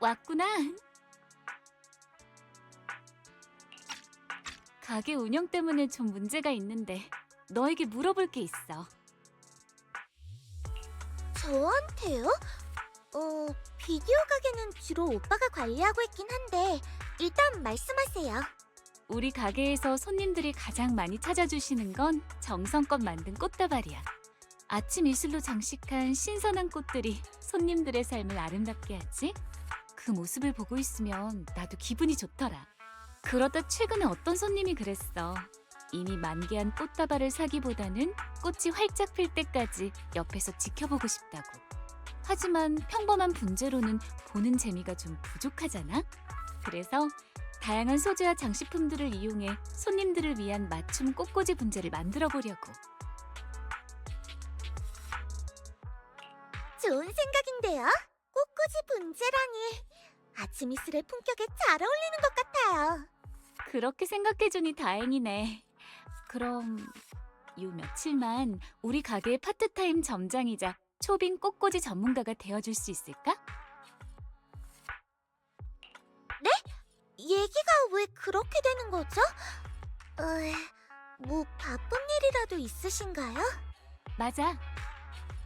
왔구나. 가게 운영 때문에 좀 문제가 있는데 너에게 물어볼 게 있어. 저한테요? 비디오 가게는 주로 오빠가 관리하고 있긴 한데 일단 말씀하세요. 우리 가게에서 손님들이 가장 많이 찾아주시는 건 정성껏 만든 꽃다발이야. 아침 이슬로 장식한 신선한 꽃들이 손님들의 삶을 아름답게 하지. 그 모습을 보고 있으면 나도 기분이 좋더라. 그러다 최근에 어떤 손님이 그랬어. 이미 만개한 꽃다발을 사기보다는 꽃이 활짝 필 때까지 옆에서 지켜보고 싶다고. 하지만 평범한 분재로는 보는 재미가 좀 부족하잖아? 그래서 다양한 소재와 장식품들을 이용해 손님들을 위한 맞춤 꽃꽂이 분재를 만들어 보려고. 좋은 생각인데요. 꽃꽂이 분재라니 아침 이슬의 품격에 잘 어울리는 것 같아요. 그렇게 생각해주니 다행이네. 그럼 요 며칠만 우리 가게의 파트타임 점장이자 초빙 꽃꽂이 전문가가 되어줄 수 있을까? 얘기가 왜 그렇게 되는 거죠? 뭐 바쁜 일이라도 있으신가요? 맞아.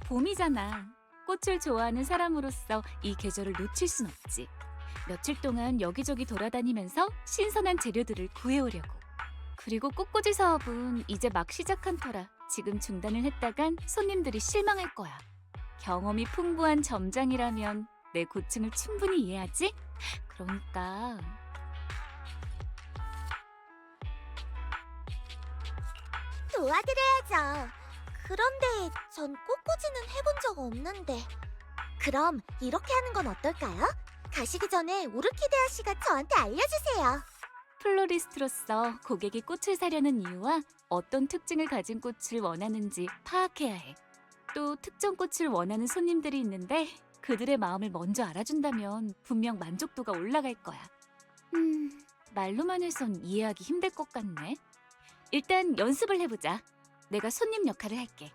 봄이잖아. 꽃을 좋아하는 사람으로서 이 계절을 놓칠 순 없지. 며칠 동안 여기저기 돌아다니면서 신선한 재료들을 구해오려고. 그리고 꽃꽂이 사업은 이제 막 시작한 터라 지금 중단을 했다간 손님들이 실망할 거야. 경험이 풍부한 점장이라면 내 고충을 충분히 이해하지? 그러니까 도와드려야죠. 그런데 전 꽃꽂이는 해본 적 없는데. 그럼 이렇게 하는 건 어떨까요? 가시기 전에 오르키데아 씨가 저한테 알려주세요. 플로리스트로서 고객이 꽃을 사려는 이유와 어떤 특징을 가진 꽃을 원하는지 파악해야 해. 또 특정 꽃을 원하는 손님들이 있는데 그들의 마음을 먼저 알아준다면 분명 만족도가 올라갈 거야. 말로만 해선 이해하기 힘들 것 같네. 일단 연습을 해보자. 내가 손님 역할을 할게.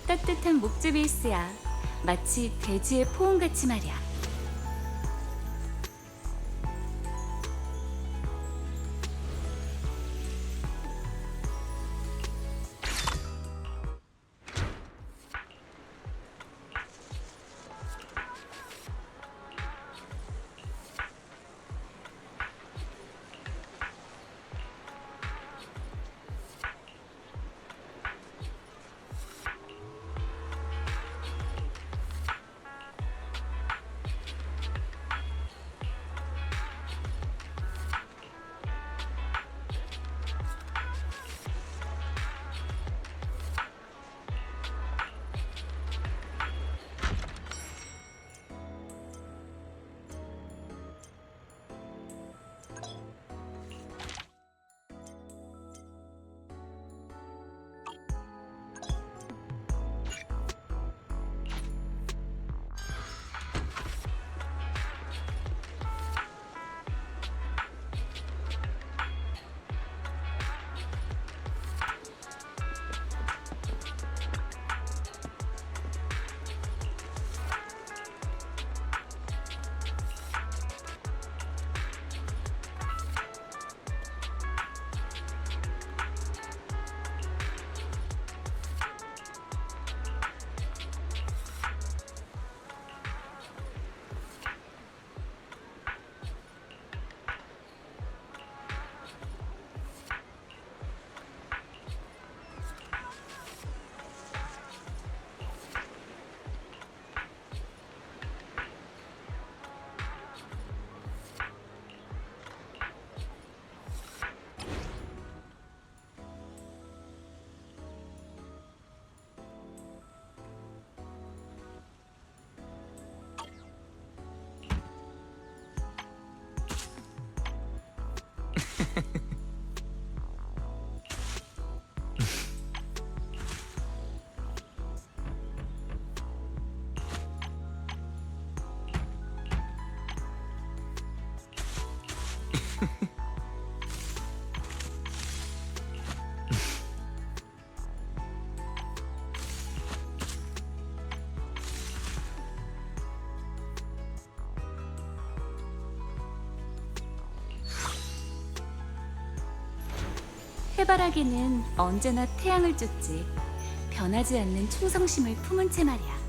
따뜻한 목재 베이스야. 마치 돼지의 포옹같이 말이야. 해바라기는 언제나 태양을 쫓지 변하지 않는 충성심을 품은 채 말이야.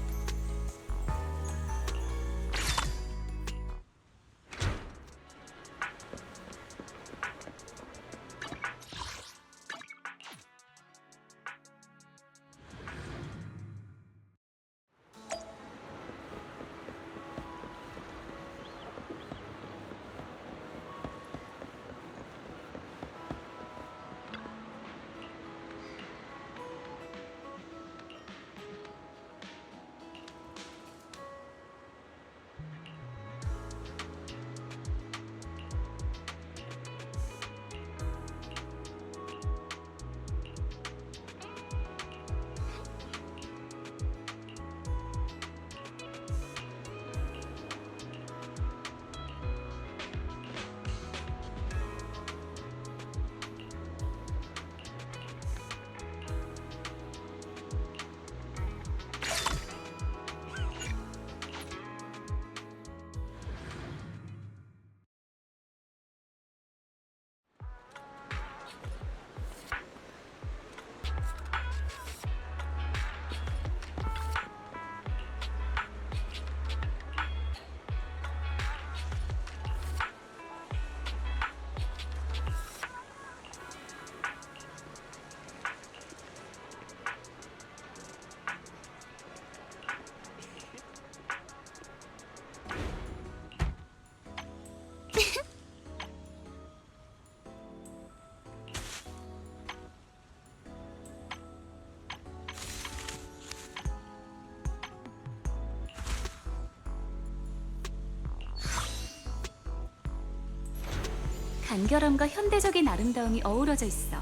간결함과 현대적인 아름다움이 어우러져 있어.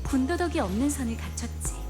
군더더기 없는 선을 갖췄지.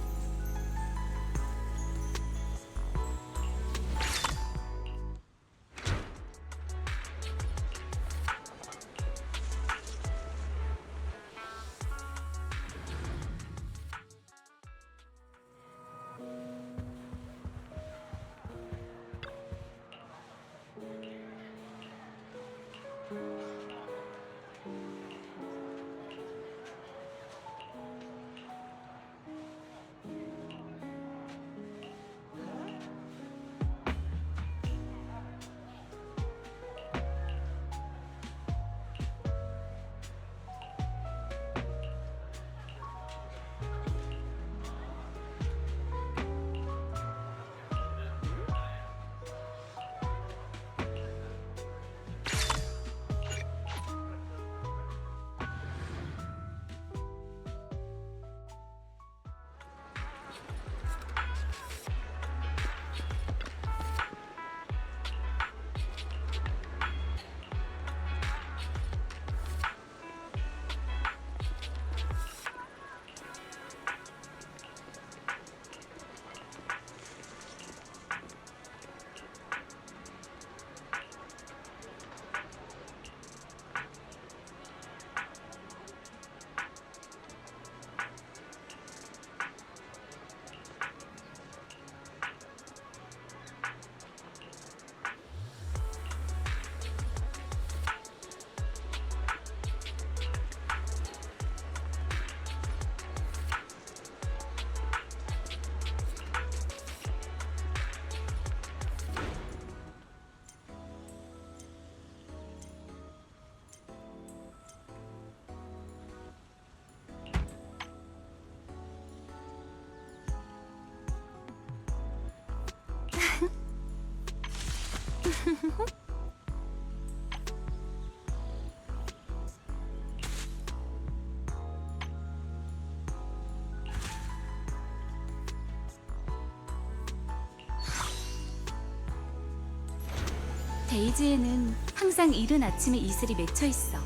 데이지에는 항상 이른 아침에 이슬이 맺혀 있어.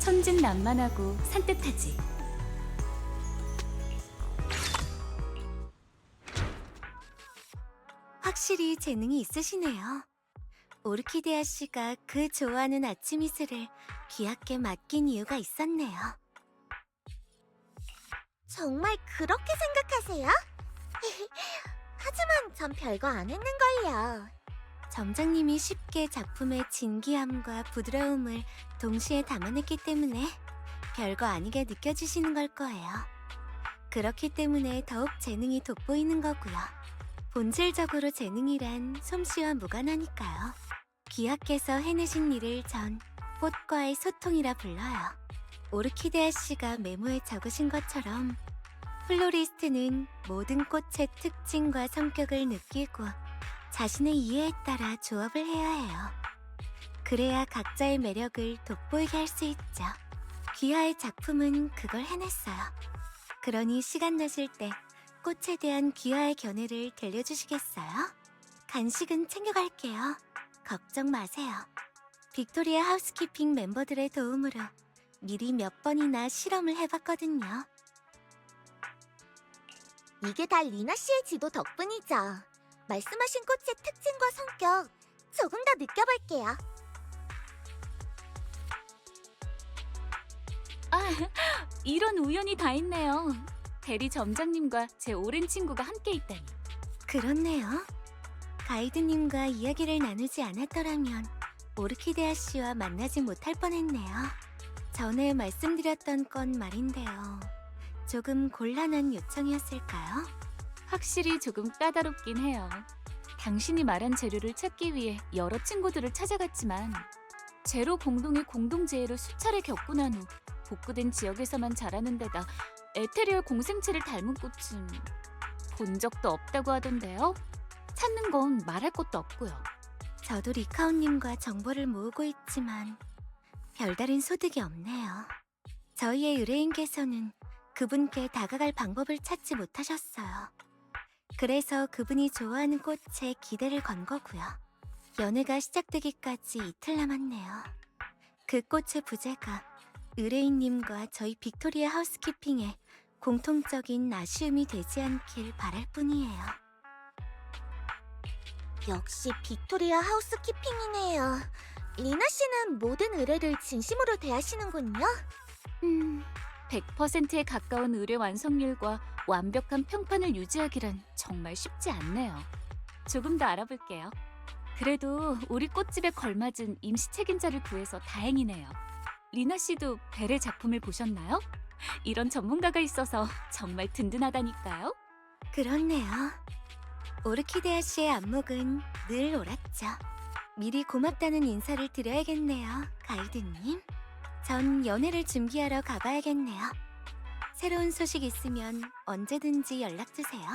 천진난만하고 산뜻하지. 확실히 재능이 있으시네요. 오르키데아 씨가 그 좋아하는 아침 이슬을 귀하께 맡긴 이유가 있었네요. 정말 그렇게 생각하세요? 하지만 전 별거 안 했는걸요. 점장님이 쉽게 작품의 진기함과 부드러움을 동시에 담아냈기 때문에 별거 아니게 느껴지시는 걸 거예요. 그렇기 때문에 더욱 재능이 돋보이는 거고요. 본질적으로 재능이란 솜씨와 무관하니까요. 귀하께서 해내신 일을 전 꽃과의 소통이라 불러요. 오르키데아 씨가 메모에 적으신 것처럼 플로리스트는 모든 꽃의 특징과 성격을 느끼고 자신의 이해에 따라 조합을 해야 해요. 그래야 각자의 매력을 돋보이게 할 수 있죠. 귀하의 작품은 그걸 해냈어요. 그러니 시간 나실 때 꽃에 대한 귀하의 견해를 들려주시겠어요? 간식은 챙겨갈게요. 걱정 마세요. 빅토리아 하우스키핑 멤버들의 도움으로 미리 몇 번이나 실험을 해봤거든요. 이게 다 리나 씨의 지도 덕분이죠. 말씀하신 꽃의 특징과 성격 조금 더 느껴볼게요. 아, 이런 우연이 다 있네요. 대리 점장님과 제 오랜 친구가 함께 있다니. 그렇네요. 가이드님과 이야기를 나누지 않았더라면 오르키데아 씨와 만나지 못할 뻔했네요. 전에 말씀드렸던 건 말인데요. 조금 곤란한 요청이었을까요? 확실히 조금 까다롭긴 해요. 당신이 말한 재료를 찾기 위해 여러 친구들을 찾아갔지만 제로 공동의 공동재해를 수차례 겪고 난 후 복구된 지역에서만 자라는 데다 에테리얼 공생체를 닮은 꽃은 본 적도 없다고 하던데요. 찾는 건 말할 것도 없고요. 저도 리카오님과 정보를 모으고 있지만 별다른 소득이 없네요. 저희의 의뢰인께서는 그분께 다가갈 방법을 찾지 못하셨어요. 그래서 그분이 좋아하는 꽃에 기대를 건 거고요. 연애가 시작되기까지 이틀 남았네요. 그 꽃의 부재가 의뢰인님과 저희 빅토리아 하우스키핑에 공통적인 아쉬움이 되지 않길 바랄 뿐이에요. 역시 빅토리아 하우스키핑이네요. 리나 씨는 모든 의뢰를 진심으로 대하시는군요. 100%에 가까운 의뢰 완성률과 완벽한 평판을 유지하기란 정말 쉽지 않네요. 조금 더 알아볼게요. 그래도 우리 꽃집에 걸맞은 임시 책임자를 구해서 다행이네요. 리나 씨도 벨의 작품을 보셨나요? 이런 전문가가 있어서 정말 든든하다니까요. 그렇네요. 오르키데아 씨의 안목은 늘 옳았죠. 미리 고맙다는 인사를 드려야겠네요, 가이드님. 전 연애를 준비하러 가봐야겠네요. 새로운 소식 있으면 언제든지 연락주세요.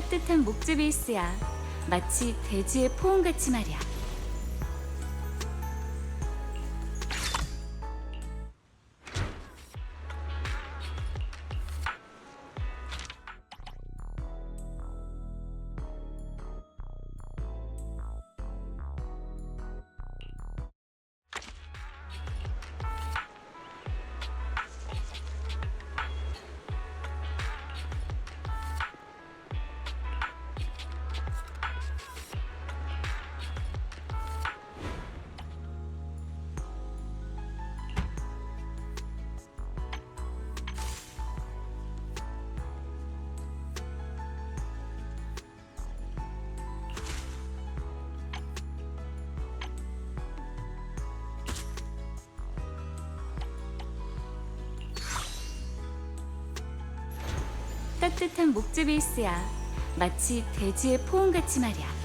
따뜻한 목재 베이스야. 마치 대지의 포옹같이 말이야. 따뜻한 목재 베이스야. 마치 대지의 포옹같이 말이야.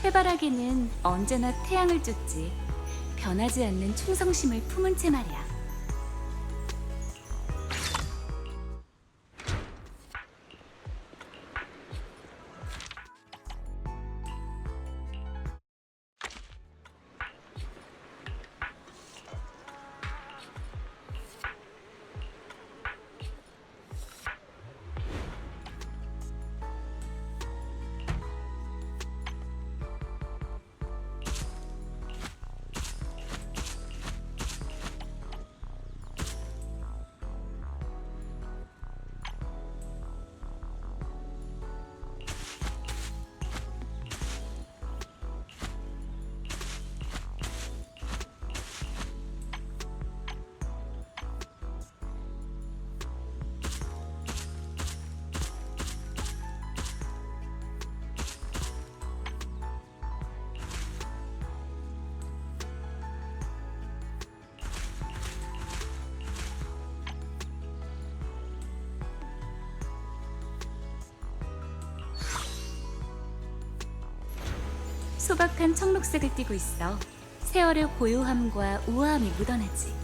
해바라기는 언제나 태양을 쫓지. 변하지 않는 충성심을 품은 채 말이야. 소박한 청록색을 띠고 있어. 세월의 고요함과 우아함이 묻어나지.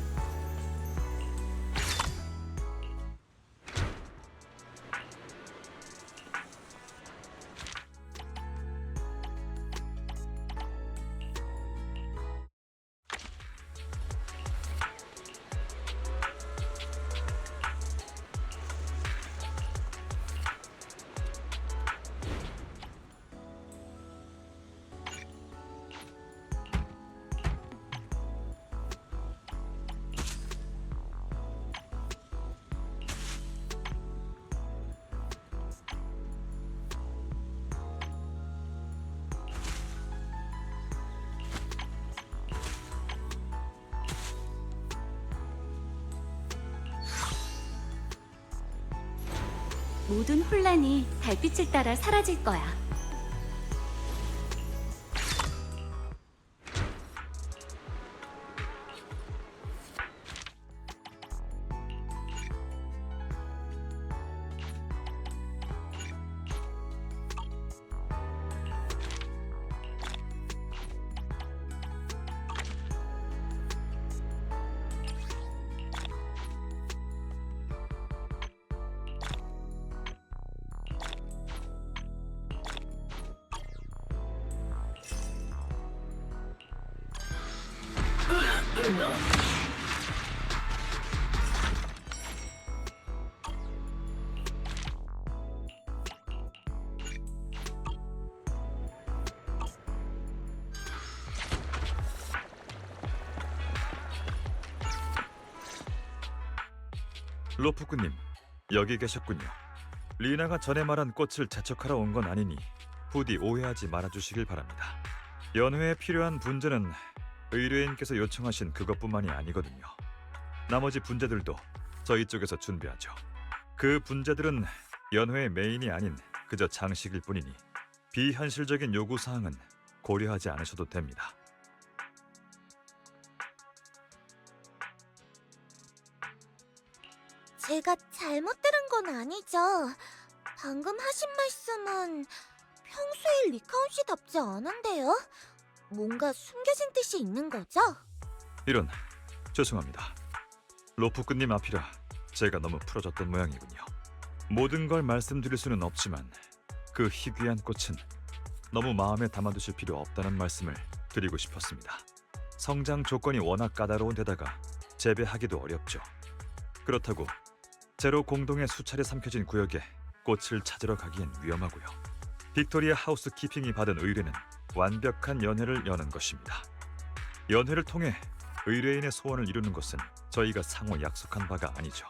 모든 혼란이 달빛을 따라 사라질 거야. 로프꾼님, 여기 계셨군요. 리나가 전에 말한 꽃을 재촉하러 온 건 아니니 부디 오해하지 말아주시길 바랍니다. 연회에 필요한 분재는 의뢰인께서 요청하신 그것뿐만이 아니거든요. 나머지 분재들도 저희 쪽에서 준비하죠. 그 분재들은 연회의 메인이 아닌 그저 장식일 뿐이니 비현실적인 요구사항은 고려하지 않으셔도 됩니다. 제가 잘못 들은 건 아니죠? 방금 하신 말씀은 평소에 리카온 씨답지 않은데요? 뭔가 숨겨진 뜻이 있는 거죠? 이런, 죄송합니다. 로프꾼님 앞이라 제가 너무 풀어졌던 모양이군요. 모든 걸 말씀드릴 수는 없지만 그 희귀한 꽃은 너무 마음에 담아두실 필요 없다는 말씀을 드리고 싶었습니다. 성장 조건이 워낙 까다로운 데다가 재배하기도 어렵죠. 그렇다고 제로 공동에 수차례 삼켜진 구역에 꽃을 찾으러 가기엔 위험하고요. 빅토리아 하우스키핑이 받은 의뢰는 완벽한 연회를 여는 것입니다. 연회를 통해 의뢰인의 소원을 이루는 것은 저희가 상호 약속한 바가 아니죠.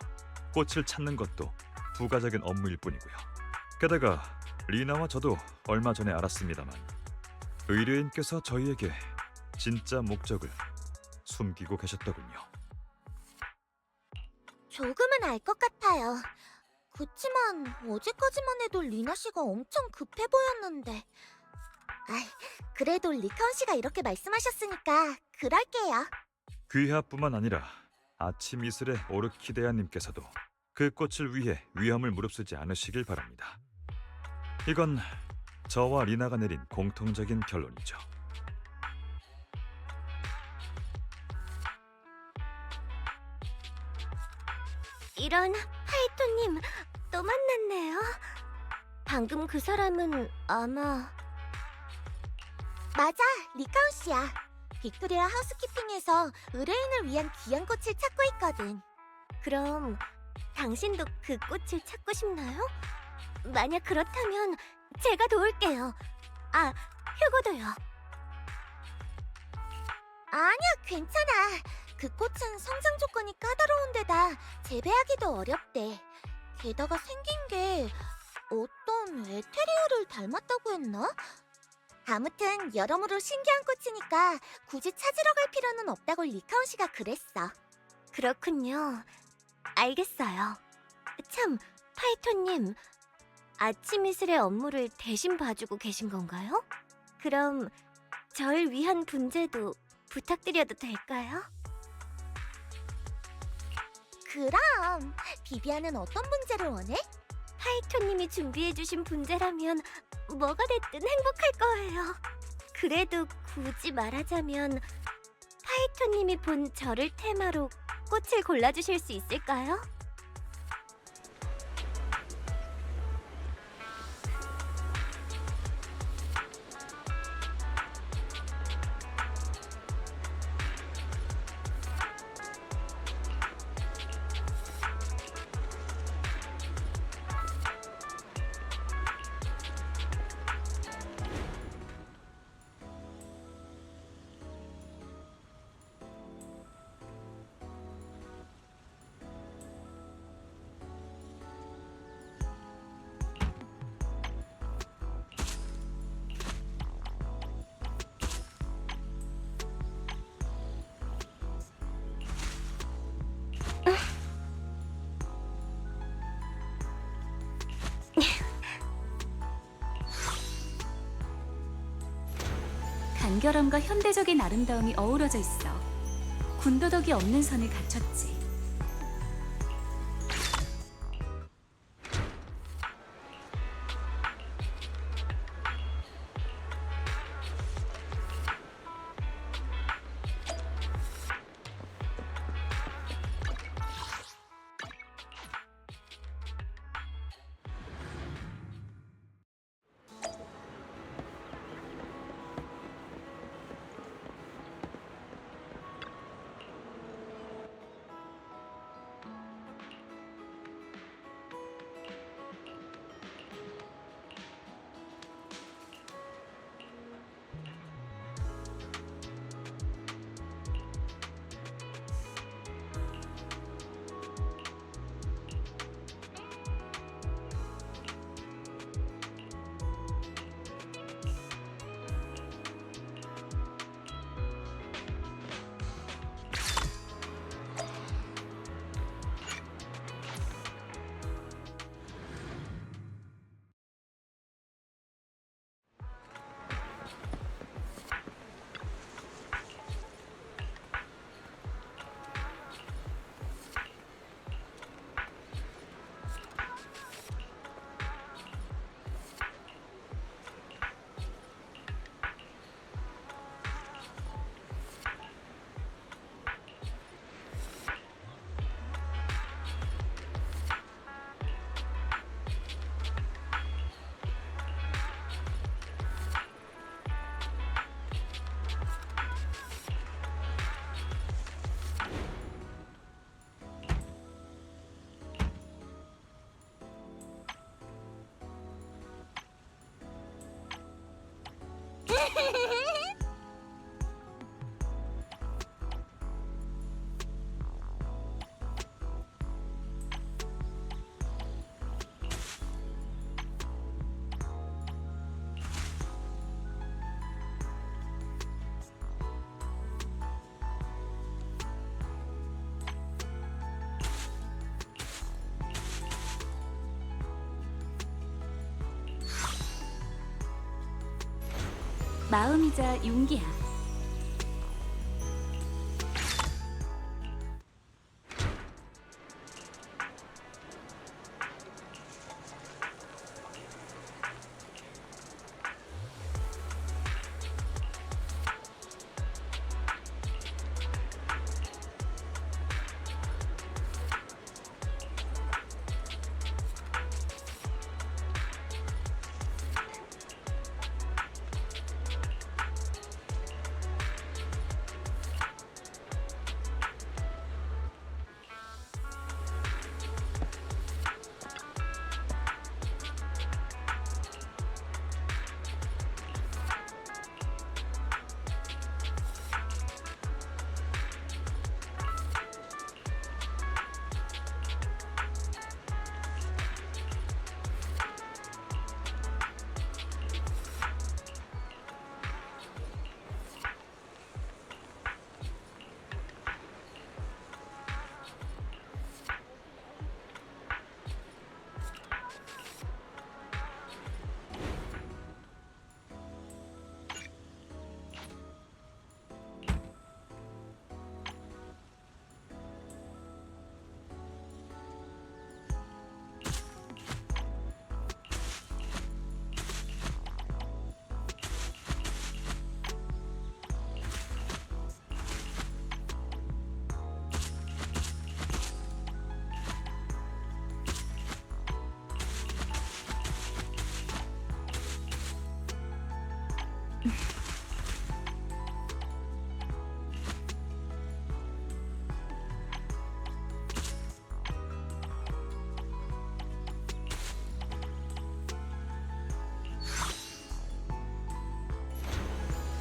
꽃을 찾는 것도 부가적인 업무일 뿐이고요. 게다가 리나와 저도 얼마 전에 알았습니다만 의뢰인께서 저희에게 진짜 목적을 숨기고 계셨더군요. 조금은 알 것 같아요. 그치만 어제까지만 해도 리나 씨가 엄청 급해 보였는데. 그래도 리카온 씨가 이렇게 말씀하셨으니까 그럴게요. 귀하뿐만 아니라 아침 이슬의 오르키데아님께서도 그 꽃을 위해 위험을 무릅쓰지 않으시길 바랍니다. 이건 저와 리나가 내린 공통적인 결론이죠. 이런, 파이토님 또 만났네요. 방금 그 사람은 아마... 맞아, 리카온 씨야. 빅토리아 하우스키핑에서 의뢰인을 위한 귀한 꽃을 찾고 있거든. 그럼 당신도 그 꽃을 찾고 싶나요? 만약 그렇다면 제가 도울게요. 휴고도요. 아니야, 괜찮아. 그 꽃은 성장 조건이 까다로운 데다 재배하기도 어렵대. 게다가 생긴 게 어떤 에테리어를 닮았다고 했나? 아무튼 여러모로 신기한 꽃이니까 굳이 찾으러 갈 필요는 없다고 리카온 씨가 그랬어. 그렇군요. 알겠어요. 참, 파이토님, 아침 이슬의 업무를 대신 봐주고 계신 건가요? 그럼 절 위한 분재도 부탁드려도 될까요? 그럼 비비안은 어떤 분재를 원해? 파이토님이 준비해주신 분재라면 뭐가 됐든 행복할 거예요. 그래도 굳이 말하자면 파이토님이 본 저를 테마로 꽃을 골라주실 수 있을까요? 간결함과 현대적인 아름다움이 어우러져 있어. 군더더기 없는 선을 갖췄지. 마음이자 용기야.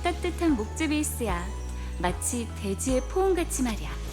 따뜻한 목재 베이스야. 마치 대지의 포옹같이 말이야.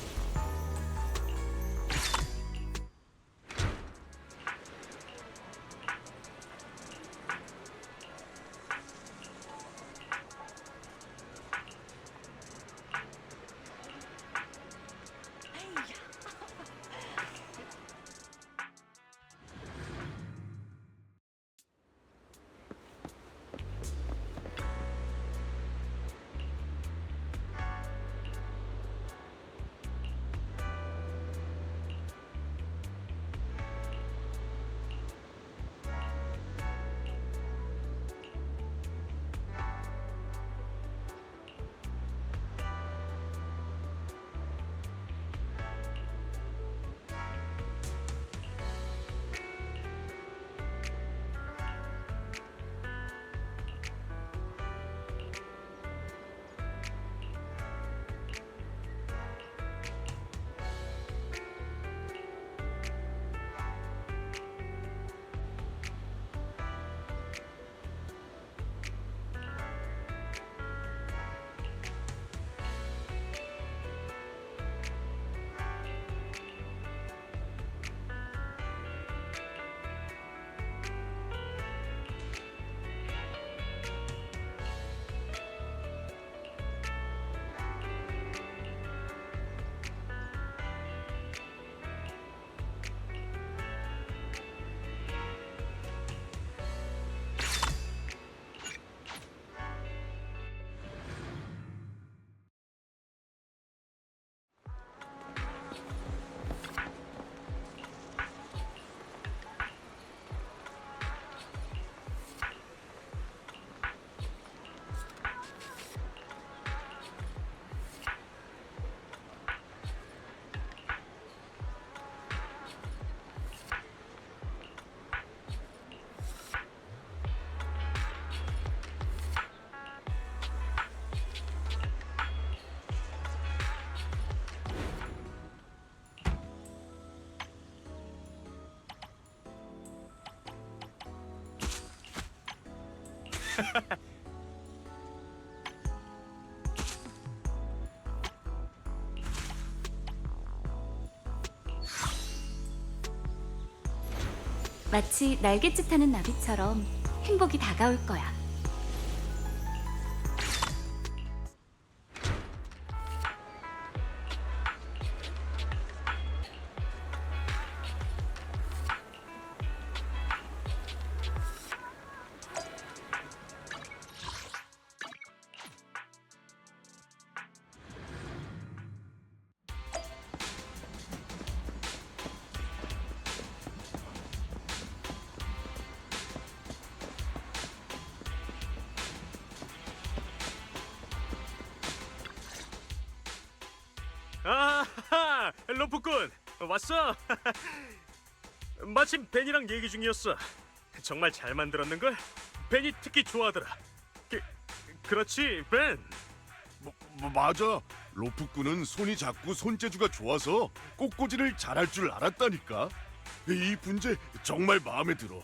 마치 날갯짓 하는 나비처럼 행복이 다가올 거야. 아, 로프꾼 왔어? 마침 벤이랑 얘기 중이었어. 정말 잘 만들었는걸? 벤이 특히 좋아하더라. 그렇지, 벤? 맞아. 로프꾼은 손이 작고 손재주가 좋아서 꽃꽂이를 잘할 줄 알았다니까. 이 분재 정말 마음에 들어.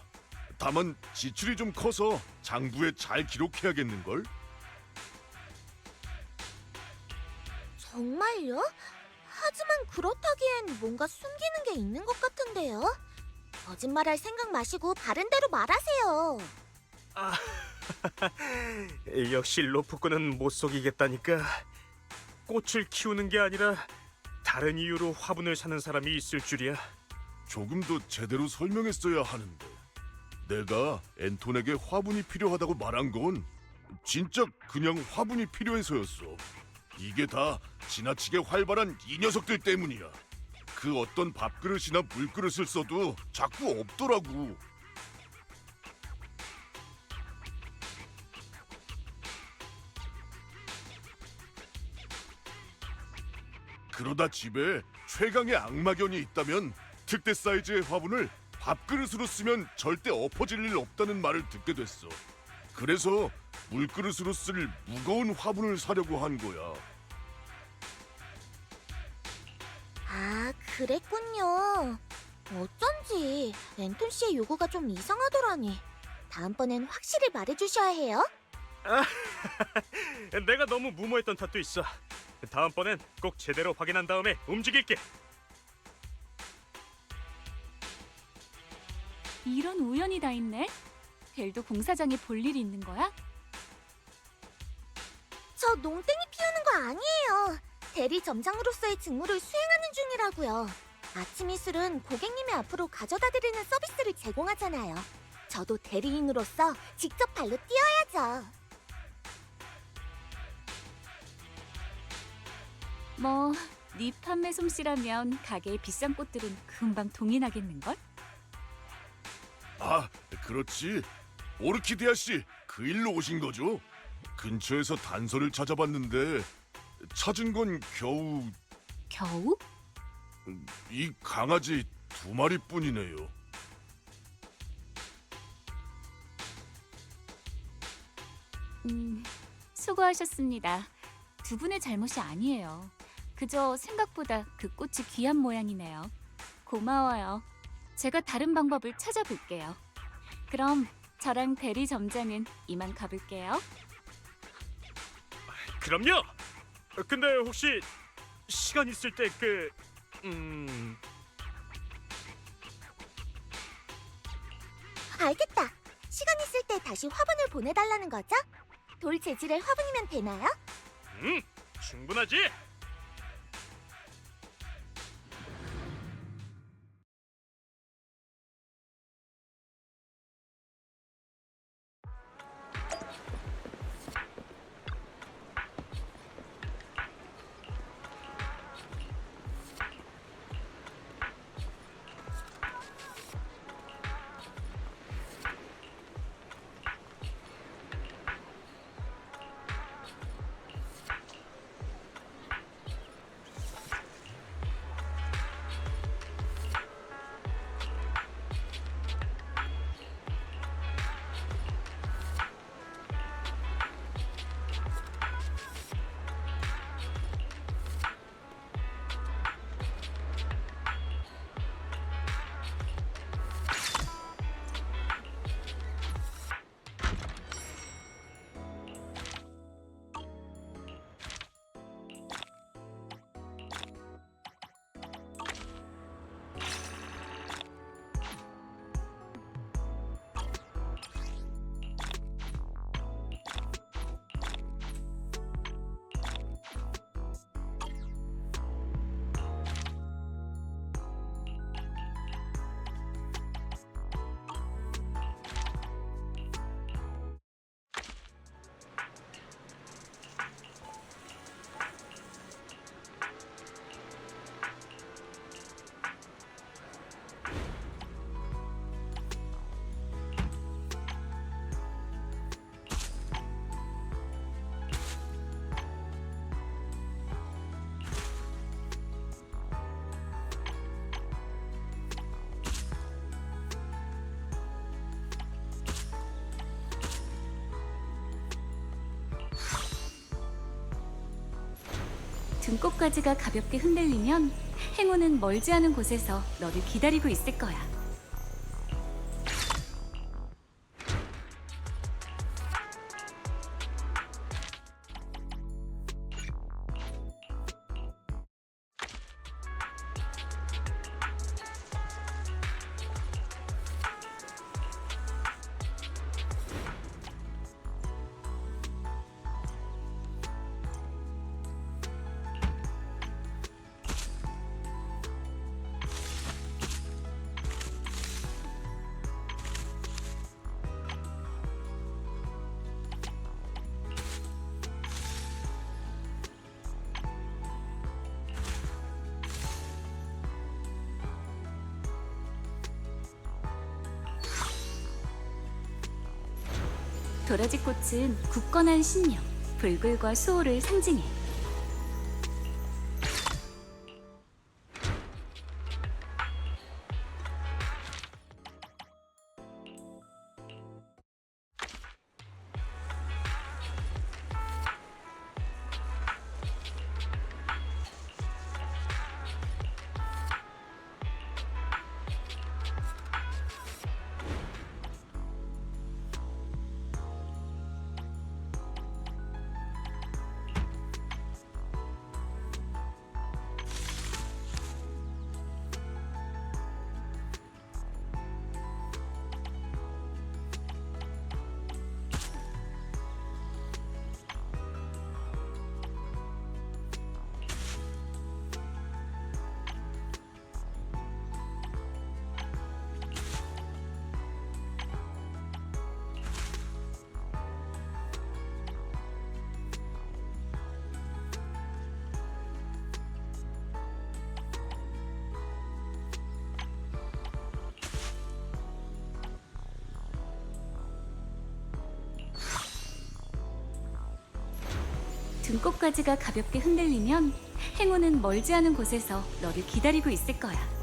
다만 지출이 좀 커서 장부에 잘 기록해야겠는걸? 정말요? 하지만 그렇다기엔 뭔가 숨기는 게 있는 것 같은데요? 거짓말할 생각 마시고 바른 대로 말하세요. 아, 역시 로프꾼은 못 속이겠다니까. 꽃을 키우는 게 아니라 다른 이유로 화분을 사는 사람이 있을 줄이야. 조금 더 제대로 설명했어야 하는데. 내가 앤톤에게 화분이 필요하다고 말한 건 진짜 그냥 화분이 필요해서였어. 이게 다 지나치게 활발한 이 녀석들 때문이야. 그 어떤 밥그릇이나 물그릇을 써도 자꾸 없더라고. 그러다 집에 최강의 악마견이 있다면 특대 사이즈의 화분을 밥그릇으로 쓰면 절대 엎어질 일 없다는 말을 듣게 됐어. 그래서 물그릇으로 쓸 무거운 화분을 사려고 한 거야. 아, 그랬군요. 어쩐지 앤톤 씨의 요구가 좀 이상하더라니. 다음번엔 확실히 말해주셔야 해요. 내가 너무 무모했던 탓도 있어. 다음번엔 꼭 제대로 확인한 다음에 움직일게. 이런 우연이 다 있네. 벨도 공사장에 볼 일이 있는 거야? 저 농땡이 피우는 거 아니에요. 대리 점장으로서의 직무를 수행하는 중이라고요. 아침 이슬은 고객님의 앞으로 가져다 드리는 서비스를 제공하잖아요. 저도 대리인으로서 직접 발로 뛰어야죠. 뭐, 네 판매 솜씨라면 가게의 비싼 꽃들은 금방 동이 나겠는걸? 아, 그렇지. 오르키디아 씨, 그 일로 오신 거죠? 근처에서 단서를 찾아봤는데 찾은 건 겨우 겨우? 이 강아지 2마리뿐이네요. 수고하셨습니다. 두 분의 잘못이 아니에요. 그저 생각보다 그 꽃이 귀한 모양이네요. 고마워요. 제가 다른 방법을 찾아볼게요. 그럼 저랑 대리 점장은 이만 가볼게요. 그럼요. 근데 혹시 시간 있을 때 알겠다. 시간 있을 때 다시 화분을 보내달라는 거죠? 돌 재질의 화분이면 되나요? 충분하지? 등꽃가지가 가볍게 흔들리면 행운은 멀지 않은 곳에서 너를 기다리고 있을 거야. 도라지꽃은 굳건한 신념, 불굴과 수호를 상징해. 등꽃가지가 가볍게 흔들리면 행운은 멀지 않은 곳에서 너를 기다리고 있을 거야.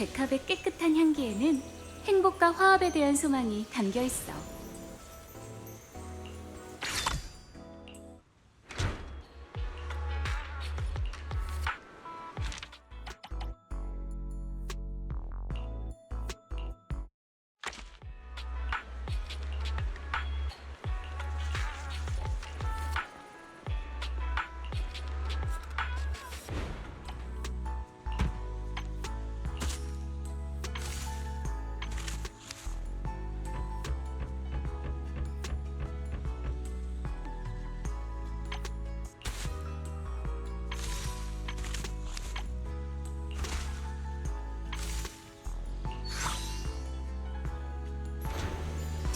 백합의 깨끗한 향기에는 행복과 화합에 대한 소망이 담겨 있어.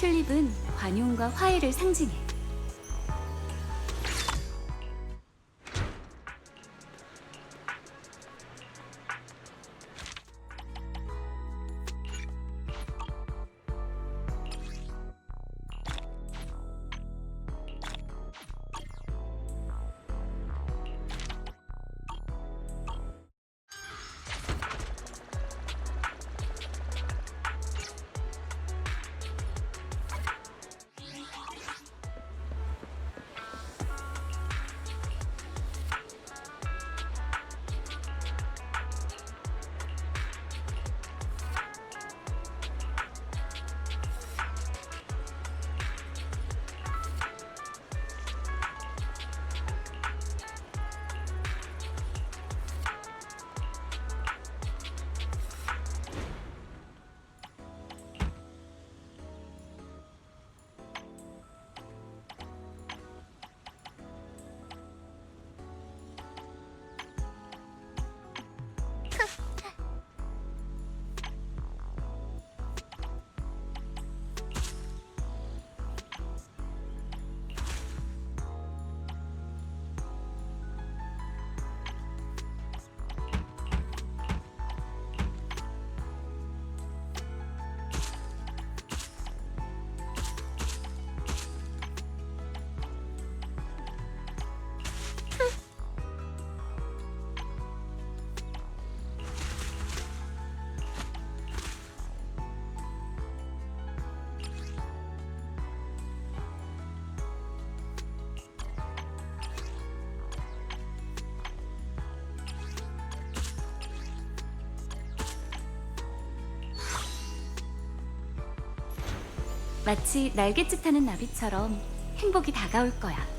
튤립은 관용과 화해를 상징해. 마치 날갯짓 타는 나비처럼 행복이 다가올 거야.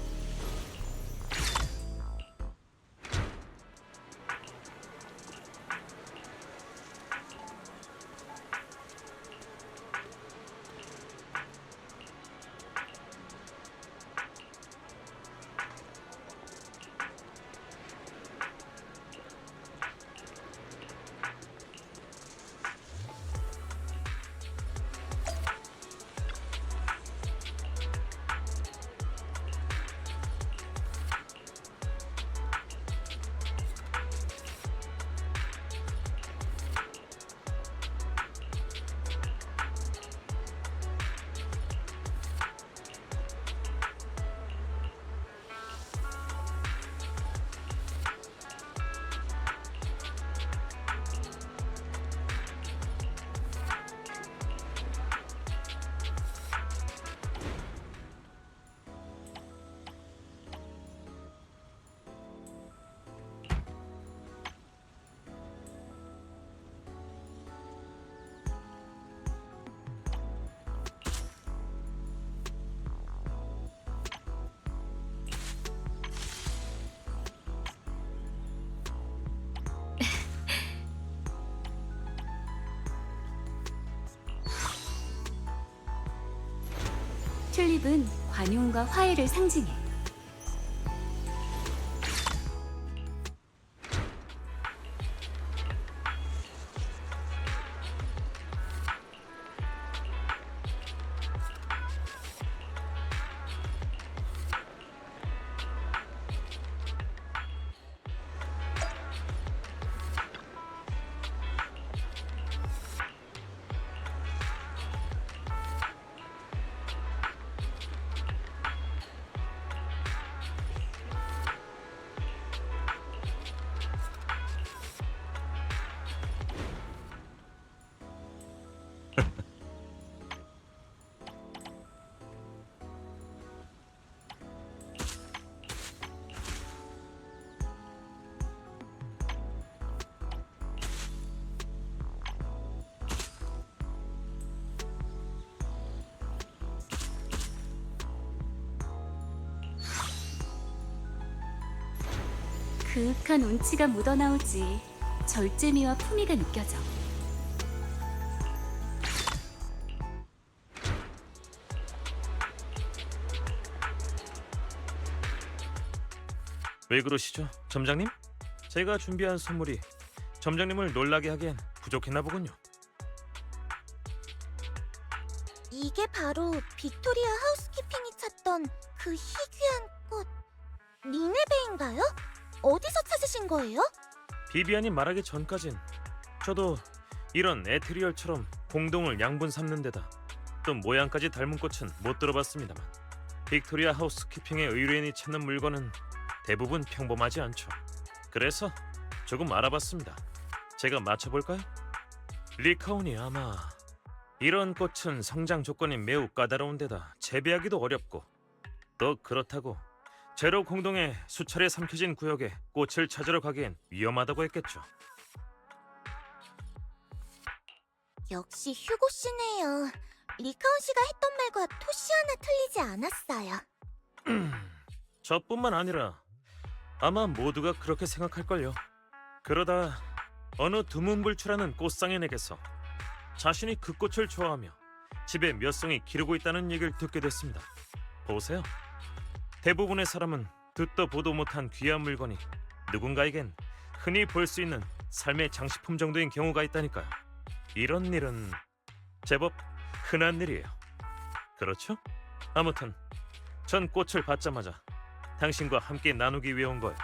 튤립은 관용과 화해를 상징해. 그윽한 운치가 묻어나오지. 절제미와 품위가 느껴져. 왜 그러시죠, 점장님? 제가 준비한 선물이 점장님을 놀라게 하기엔 부족했나 보군요. 이게 바로 빅토리아 하우스키핑이 찾던 그 희귀한 꽃 니네베인가요? 어디서 찾으신 거예요? 비비안이 말하기 전까진 저도 이런 에테리얼처럼 공동을 양분 삼는 데다 또 모양까지 닮은 꽃은 못 들어봤습니다만 빅토리아 하우스키핑의 의뢰인이 찾는 물건은 대부분 평범하지 않죠. 그래서 조금 알아봤습니다. 제가 맞춰볼까요? 리카온이 아마 이런 꽃은 성장 조건이 매우 까다로운 데다 재배하기도 어렵고 또 그렇다고 제로 공동의 수차례 삼켜진 구역에 꽃을 찾으러 가기엔 위험하다고 했겠죠. 역시 휴고 씨네요. 리카온 씨가 했던 말과 토시 하나 틀리지 않았어요. 저뿐만 아니라 아마 모두가 그렇게 생각할걸요. 그러다 어느 두문불출하는 꽃상인에게서 자신이 그 꽃을 좋아하며 집에 몇 송이 기르고 있다는 얘기를 듣게 됐습니다. 보세요. 대부분의 사람은 듣도 보도 못한 귀한 물건이 누군가에겐 흔히 볼 수 있는 삶의 장식품 정도인 경우가 있다니까요. 이런 일은 제법 흔한 일이에요. 그렇죠? 아무튼 전 꽃을 받자마자 당신과 함께 나누기 위해 온 거예요.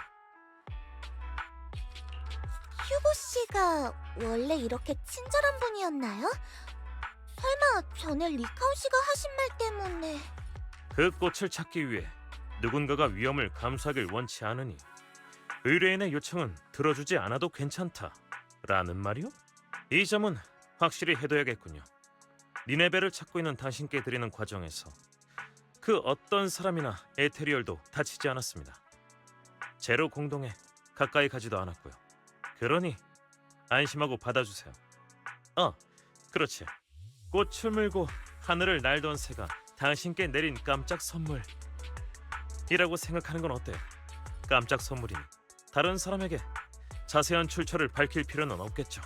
휴고 씨가 원래 이렇게 친절한 분이었나요? 설마 전에 리카온 씨가 하신 말 때문에... 그 꽃을 찾기 위해 누군가가 위험을 감수하길 원치 않으니 의뢰인의 요청은 들어주지 않아도 괜찮다라는 말이요? 이 점은 확실히 해둬야겠군요. 니네베를 찾고 있는 당신께 드리는 과정에서 그 어떤 사람이나 에테리얼도 다치지 않았습니다. 제로 공동에 가까이 가지도 않았고요. 그러니 안심하고 받아주세요. 그렇지. 꽃을 물고 하늘을 날던 새가 당신께 내린 깜짝 선물이라고 생각하는 건 어때요? 깜짝 선물이니 다른 사람에게 자세한 출처를 밝힐 필요는 없겠죠.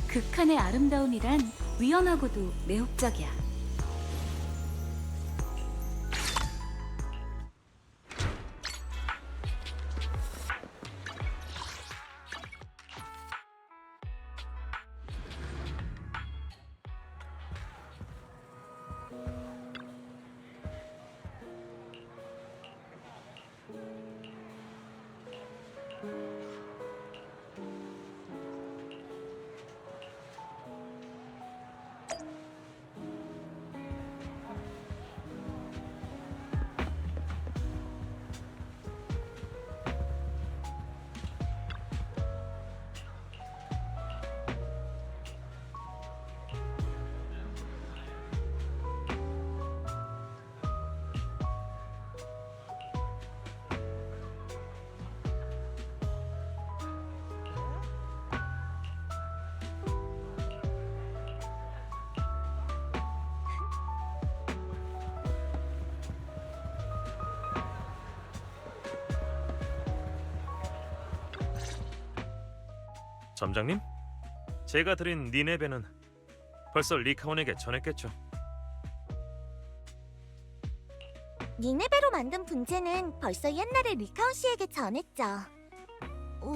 극한의 아름다움이란 위험하고도 매혹적이야. 점장님, 제가 드린 니네베는 벌써 리카온에게 전했겠죠. 니네베로 만든 분재는 벌써 옛날에 리카온 씨에게 전했죠.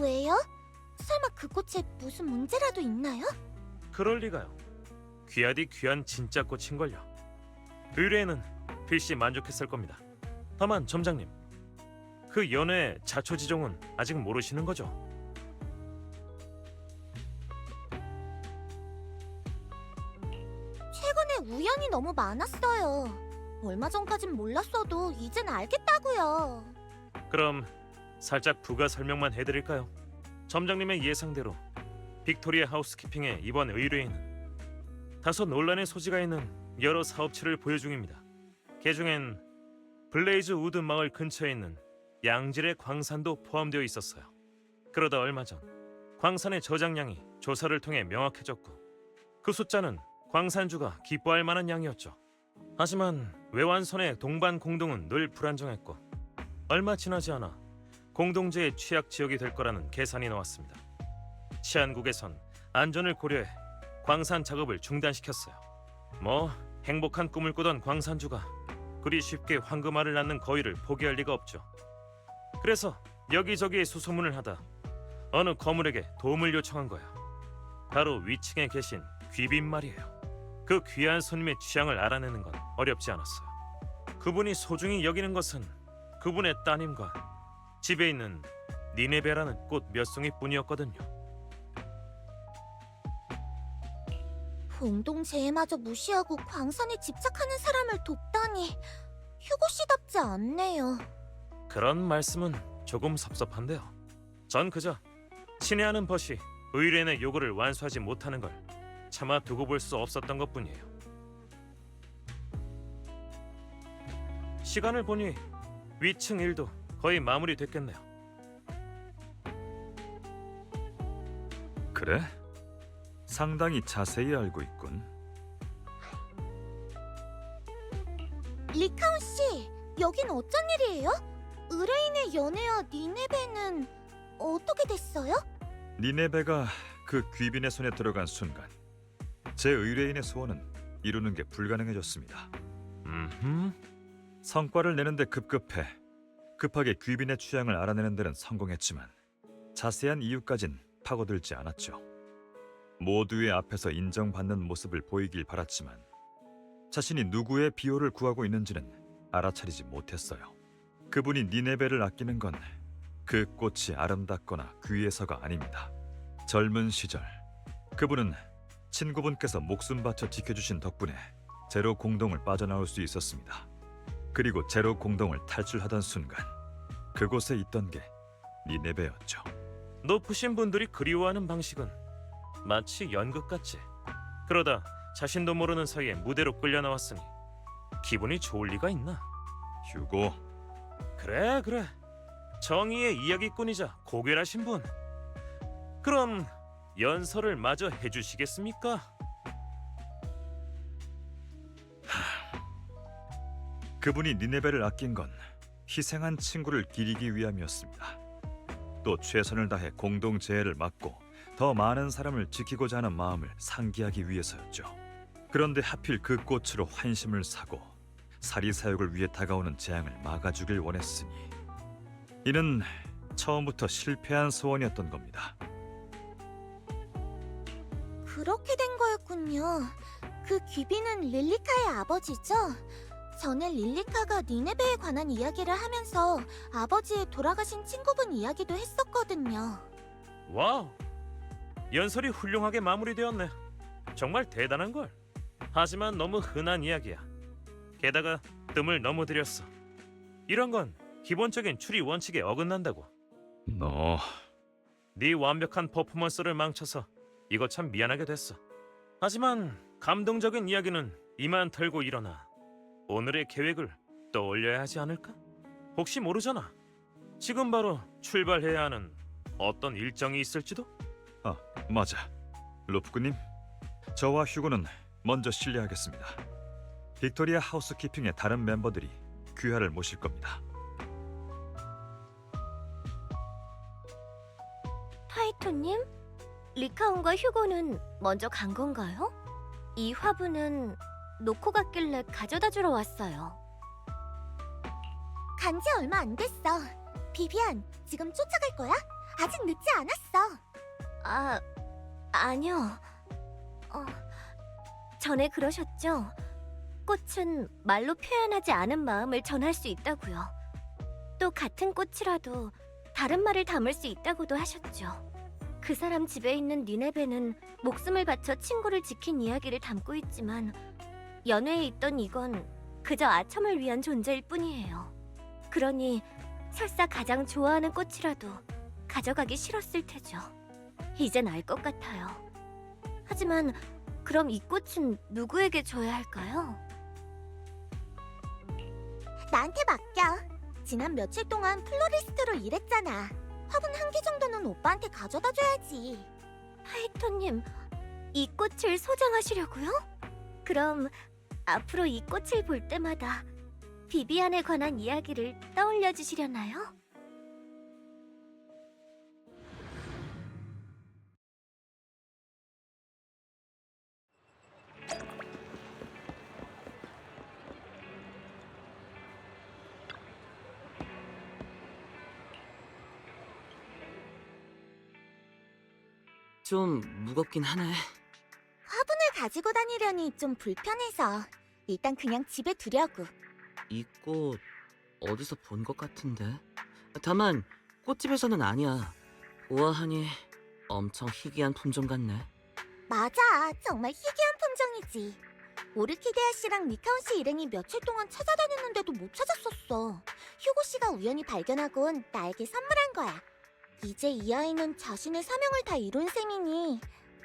왜요? 설마 그 꽃에 무슨 문제라도 있나요? 그럴 리가요. 귀하디 귀한 진짜 꽃인걸요. 의뢰에는 필시 만족했을 겁니다. 다만 점장님, 그 연애의 자초지종은 아직 모르시는 거죠? 최근에 우연이 너무 많았어요. 얼마 전까진 몰랐어도 이젠 알겠다고요. 그럼 살짝 부가 설명만 해드릴까요? 점장님의 예상대로 빅토리아 하우스키핑의 이번 의뢰인은 다소 논란의 소지가 있는 여러 사업체를 보유 중입니다. 그중엔 블레이즈 우드 마을 근처에 있는 양질의 광산도 포함되어 있었어요. 그러다 얼마 전 광산의 저장량이 조사를 통해 명확해졌고 그 숫자는 광산주가 기뻐할 만한 양이었죠. 하지만 외완선의 동반 공동은 늘 불안정했고 얼마 지나지 않아 공동체의 취약 지역이 될 거라는 계산이 나왔습니다. 치안국에선 안전을 고려해 광산 작업을 중단시켰어요. 뭐 행복한 꿈을 꾸던 광산주가 그리 쉽게 황금알을 낳는 거위를 포기할 리가 없죠. 그래서 여기저기에 수소문을 하다 어느 거물에게 도움을 요청한 거야. 바로 위층에 계신 귀빈 말이에요. 그 귀한 손님의 취향을 알아내는 건 어렵지 않았어요. 그분이 소중히 여기는 것은 그분의 따님과 집에 있는 니네베라는 꽃 몇 송이뿐이었거든요. 공동체에마저 무시하고 광산에 집착하는 사람을 돕다니 휴고 씨답지 않네요. 그런 말씀은 조금 섭섭한데요. 전 그저 친애하는 벗이 의뢰인의 요구를 완수하지 못하는 걸 차마 두고 볼 수 없었던 것뿐이에요. 시간을 보니 위층 일도 거의 마무리됐겠네요. 그래? 상당히 자세히 알고 있군. 리카온 씨, 여긴 어쩐 일이에요? 의뢰인의 연애와 니네베는 어떻게 됐어요? 니네베가 그 귀빈의 손에 들어간 순간 제 의뢰인의 소원은 이루는 게 불가능해졌습니다. 성과를 내는데 급하게 귀빈의 취향을 알아내는 데는 성공했지만 자세한 이유까진 파고들지 않았죠. 모두의 앞에서 인정받는 모습을 보이길 바랐지만 자신이 누구의 비호를 구하고 있는지는 알아차리지 못했어요. 그분이 니네베를 아끼는 건 그 꽃이 아름답거나 귀해서가 아닙니다. 젊은 시절 그분은 친구분께서 목숨 바쳐 지켜주신 덕분에 제로 공동을 빠져나올 수 있었습니다. 그리고 제로 공동을 탈출하던 순간 그곳에 있던 게 니네베였죠. 높으신 분들이 그리워하는 방식은 마치 연극 같지. 그러다 자신도 모르는 사이에 무대로 끌려 나왔으니 기분이 좋을 리가 있나? 휴고, 그래. 정의의 이야기꾼이자 고결하신 분. 그럼 연설을 마저 해주시겠습니까? 그분이 니네베를 아낀 건 희생한 친구를 기리기 위함이었습니다. 또 최선을 다해 공동 재해를 막고 더 많은 사람을 지키고자 하는 마음을 상기하기 위해서였죠. 그런데 하필 그 꽃으로 환심을 사고 사리사욕을 위해 다가오는 재앙을 막아주길 원했으니 이는 처음부터 실패한 소원이었던 겁니다. 그렇게 된 거였군요. 그 귀빈은 릴리카의 아버지죠? 전에 릴리카가 니네베에 관한 이야기를 하면서 아버지의 돌아가신 친구분 이야기도 했었거든요. 와우, 연설이 훌륭하게 마무리되었네. 정말 대단한걸. 하지만 너무 흔한 이야기야. 게다가 뜸을 너무 들였어. 이런 건 기본적인 추리 원칙에 어긋난다고. 너 네 완벽한 퍼포먼스를 망쳐서 이거 참 미안하게 됐어. 하지만 감동적인 이야기는 이만 털고 일어나 오늘의 계획을 떠올려야 하지 않을까? 혹시 모르잖아. 지금 바로 출발해야 하는 어떤 일정이 있을지도? 맞아. 로프크님, 저와 휴고는 먼저 실례하겠습니다. 빅토리아 하우스키핑의 다른 멤버들이 귀하를 모실 겁니다. 타이토님? 리카온과 휴고는 먼저 간 건가요? 이 화분은 놓고 갔길래 가져다 주러 왔어요. 간 지 얼마 안 됐어. 비비안, 지금 쫓아갈 거야? 아직 늦지 않았어. 아니요. 전에 그러셨죠? 꽃은 말로 표현하지 않은 마음을 전할 수 있다고요. 또 같은 꽃이라도 다른 말을 담을 수 있다고도 하셨죠. 그 사람 집에 있는 니네베는 목숨을 바쳐 친구를 지킨 이야기를 담고 있지만 연회에 있던 이건 그저 아첨을 위한 존재일 뿐이에요. 그러니 설사 가장 좋아하는 꽃이라도 가져가기 싫었을 테죠. 이젠 알 것 같아요. 하지만 그럼 이 꽃은 누구에게 줘야 할까요? 나한테 맡겨. 지난 며칠 동안 플로리스트로 일했잖아. 화분 한 개 정도는 오빠한테 가져다 줘야지. 타이토님, 이 꽃을 소장하시려고요? 그럼 앞으로 이 꽃을 볼 때마다 비비안에 관한 이야기를 떠올려 주시려나요? 좀 무겁긴 하네. 화분을 가지고 다니려니 좀 불편해서 일단 그냥 집에 두려고. 이 꽃 어디서 본 것 같은데. 다만 꽃집에서는 아니야. 우아하니 엄청 희귀한 품종 같네. 맞아, 정말 희귀한 품종이지. 오르키데아 씨랑 리카온 씨 일행이 며칠 동안 찾아다녔는데도 못 찾았었어. 휴고 씨가 우연히 발견하곤 나에게 선물한 거야. 이제 이 아이는 자신의 사명을 다 이룬 셈이니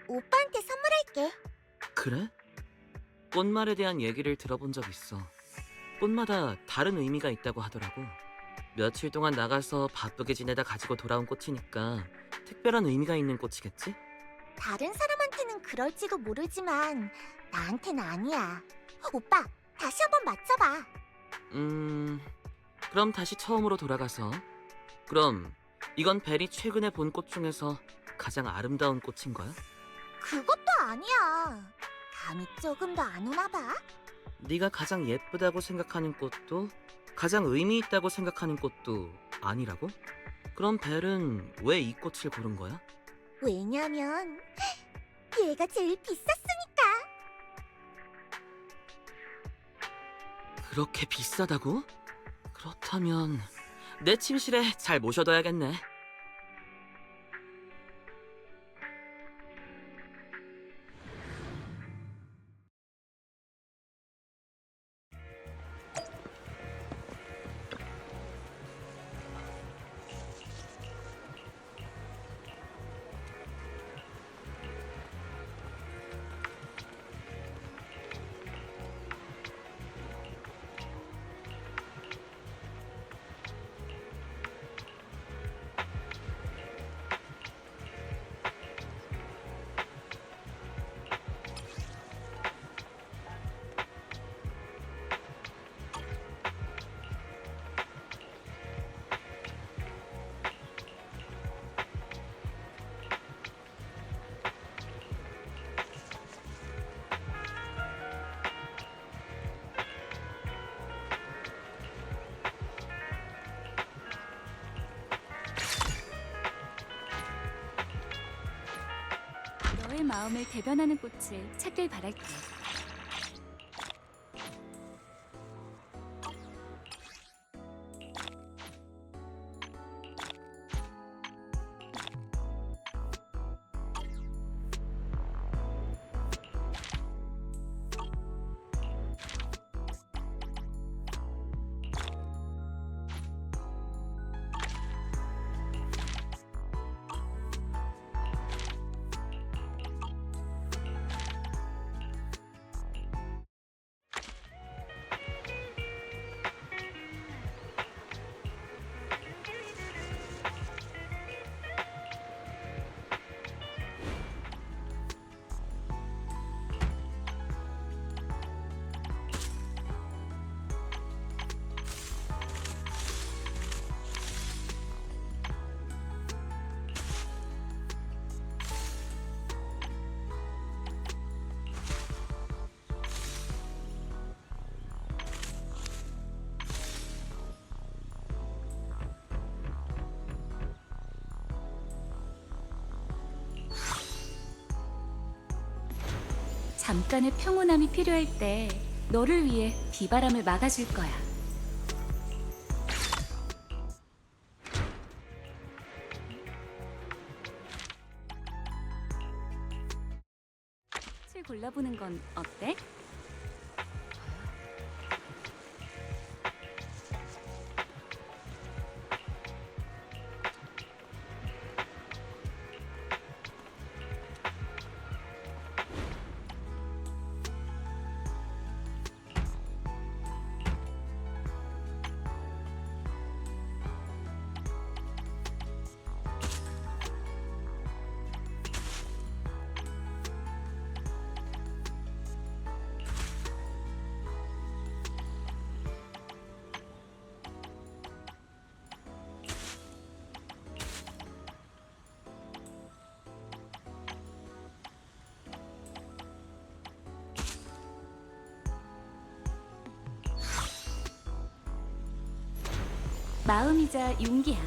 오빠한테 선물할게. 그래? 꽃말에 대한 얘기를 들어본 적 있어. 꽃마다 다른 의미가 있다고 하더라고. 며칠 동안 나가서 바쁘게 지내다 가지고 돌아온 꽃이니까 특별한 의미가 있는 꽃이겠지? 다른 사람한테는 그럴지도 모르지만 나한테는 아니야. 오빠, 다시 한번 맞춰봐. 그럼 다시 처음으로 돌아가서. 그럼 이건 벨이 최근에 본 꽃 중에서 가장 아름다운 꽃인 거야? 그것도 아니야. 감이 조금 더 안 오나 봐. 네가 가장 예쁘다고 생각하는 꽃도 가장 의미 있다고 생각하는 꽃도 아니라고? 그럼 벨은 왜 이 꽃을 고른 거야? 왜냐면 얘가 제일 비쌌으니까. 그렇게 비싸다고? 그렇다면 내 침실에 잘 모셔둬야겠네. 너의 마음을 대변하는 꽃을 찾길 바랄게. 잠깐의 평온함이 필요할 때 너를 위해 비바람을 막아줄 거야. 꽃을 골라보는 건 어때? 마음이자 용기야.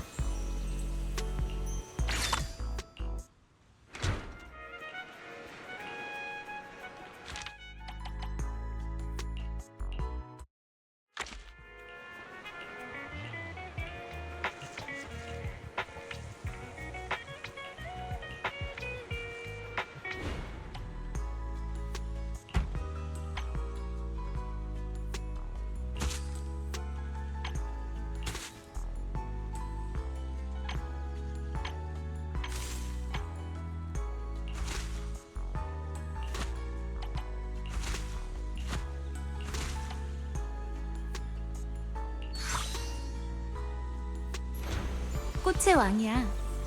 꽃의 왕이야.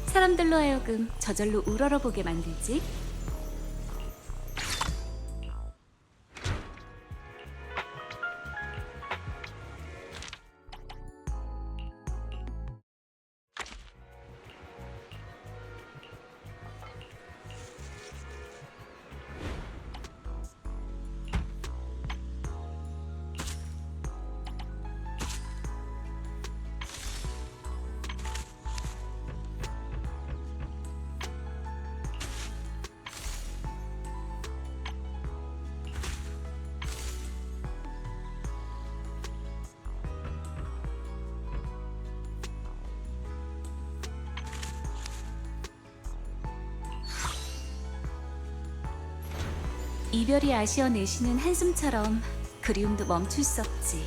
사람들로 하여금 저절로 우러러보게 만들지. 이별이 아쉬워 내쉬는 한숨처럼 그리움도 멈출 수 없지.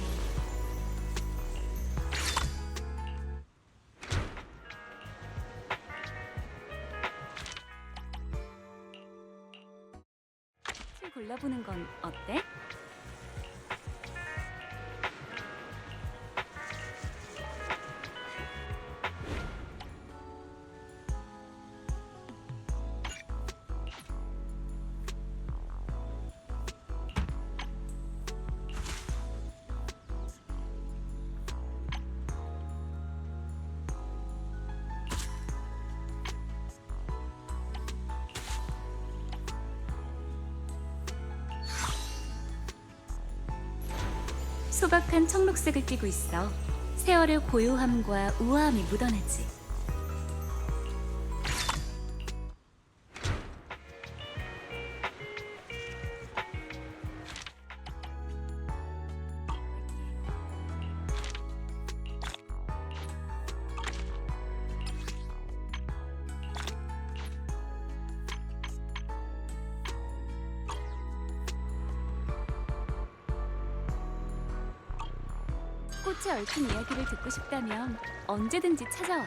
술 골라보는 건 어때? 소박한 청록색을 띠고 있어. 세월의 고요함과 우아함이 묻어나지. 꽃에 얽힌 이야기를 듣고 싶다면 언제든지 찾아와.